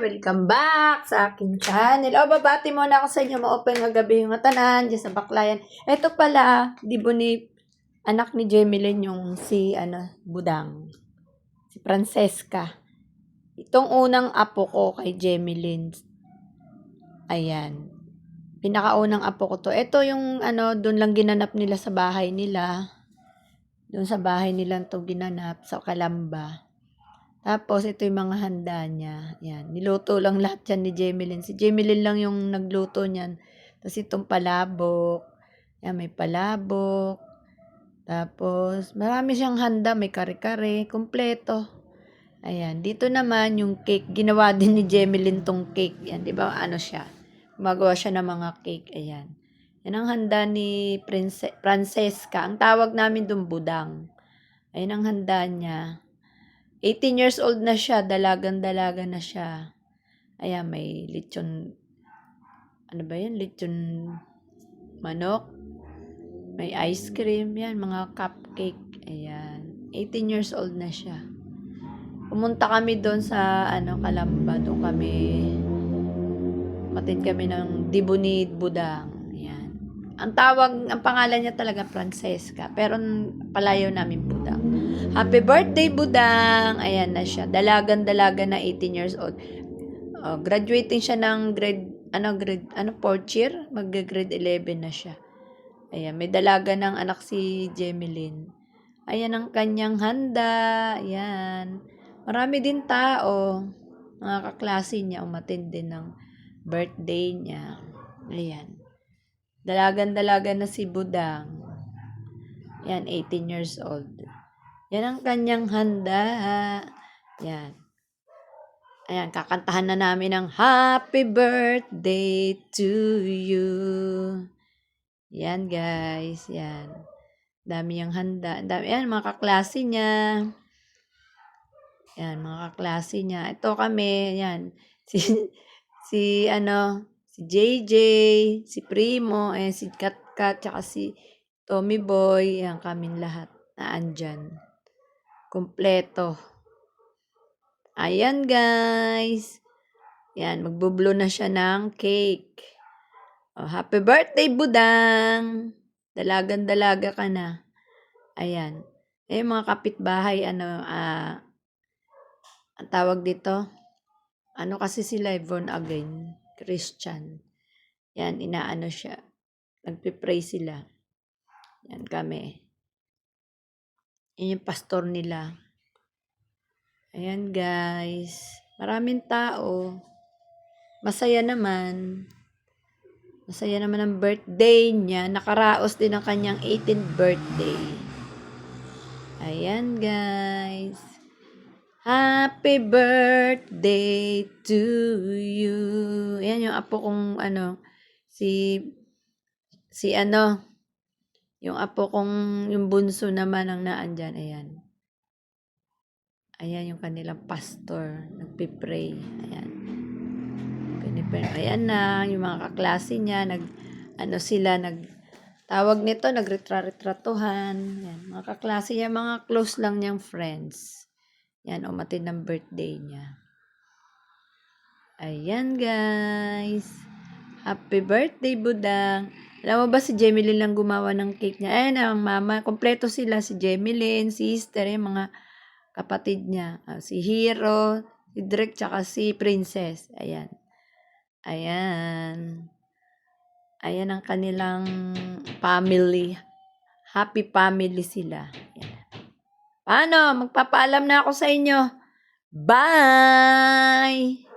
Welcome back sa aking channel. Babati muna ako sa inyo. Ma-open nga gabi yung tanan dyan sa Baclayan. Ito pala, di ba ni anak ni Jemeline yung si Budang. Si Francesca. Itong unang apo ko kay Jemeline. Ayan. Pinakaunang apo ko to. Ito yung doon lang ginanap nila sa bahay nila. Doon sa bahay nila to ginanap sa Calamba. Tapos, ito yung mga handa niya. Yan. Niluto lang lahat yan ni Jemeline. Si Jemeline lang yung nagluto niyan. Tapos, itong palabok. Yan, may palabok. Tapos, marami siyang handa. May kare-kare. Kompleto. Ayan. Dito naman, yung cake. Ginawa din ni Jemeline tong cake. Yan, di ba? Ano siya? Gumagawa siya ng mga cake. Ayan. Yan ang handa ni Francesca. Ang tawag namin dun, Budang. Ayan ang handa niya. 18 years old na siya, dalagang-dalaga na siya. Ayan, may lechon, ano ba yan? Lechon manok. May ice cream, yan, mga cupcake. Ayan, 18 years old na siya. Pumunta kami doon sa, Calamba. Doon kami, matid kami ng Dibunid Budang. Ayan. Ang pangalan niya talaga Francesca. Pero palayaw namin Budang. Happy birthday, Budang! Ayan na siya. Dalagan-dalaga na 18 years old. Graduating siya ng fourth year? Mag-grade 11 na siya. Ayan, may dalaga ng anak si Jemeline. Ayan ang kanyang handa. Ayan. Marami din tao. Mga kaklase niya, umattend din ng birthday niya. Ayan. Dalagan-dalaga na si Budang. Ayan, 18 years old. Yan ang kanyang handa. Yan. Ayan, kakantahan na namin ng Happy Birthday to you. Yan, guys. Yan. Dami yung handa. Dami. Yan, mga kaklase niya. Yan, mga kaklase niya. Ito kami. Yan. Si JJ, si Primo, si Katkat, tsaka si Tommy Boy. Yan, kaming lahat na andyan. Kompleto. Ayan, guys. Yan, magbublo na siya ng cake. Happy birthday, Budang! Dalagan-dalaga ka na. Ayan. Mga kapitbahay, ang tawag dito? Kasi sila, born again, Christian. Yan, inaano siya. Nagpipray sila. Yan kami. Yan yung pastor nila. Ayan, guys. Maraming tao. Masaya naman. Masaya naman ang birthday niya. Nakaraos din ang kanyang 18th birthday. Ayan, guys. Happy birthday to you. Ayan yung apo kong yung apo kong yung bunso naman ang naandyan. Ayan. Ayan yung kanilang pastor. Nagpipray. Ayan. Ayan na. Yung mga kaklase niya. Tawag nito, nagretratuhan. Ayan. Mga kaklase niya, mga close lang niyang friends. Ayan, umatid ng birthday niya. Ayan, guys. Happy birthday, Budang. Alam mo ba si Jemeline lang gumawa ng cake niya? Ayan ang mama. Kompleto sila. Si Jemeline, sister, yung mga kapatid niya. Si Hero, si Drake, tsaka si Princess. Ayan. Ayan. Ayan ang kanilang family. Happy family sila. Ayan. Paano? Magpapaalam na ako sa inyo. Bye!